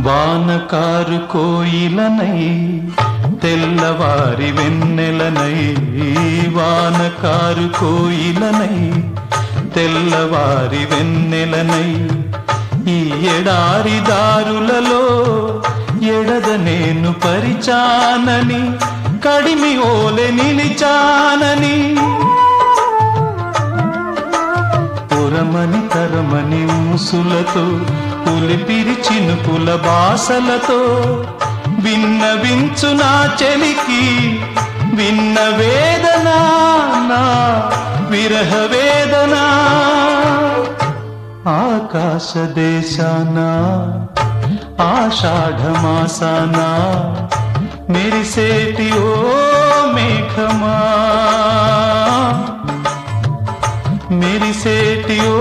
వానకారు కోయిలనై తెల్లవారి వెన్నెలనై, వానకారు కోయిలనై తెల్లవారి వెన్నెలనై, ఈ ఎడారి దారులలో ఎడద నేను పరిచానని, కడిమి ఓలె నిలిచానని, పురమని తరమని ఊసులతో పులిపిరి చినుకుల బాసలతో విన్నవించు నా చెలికి విన్న వేదన, నా విరహ వేదన. ఆకాశ దేశాన ఆషాఢమాసాన మెరిసేటి ఓ మేఘమా, మెరిసేటి ఓ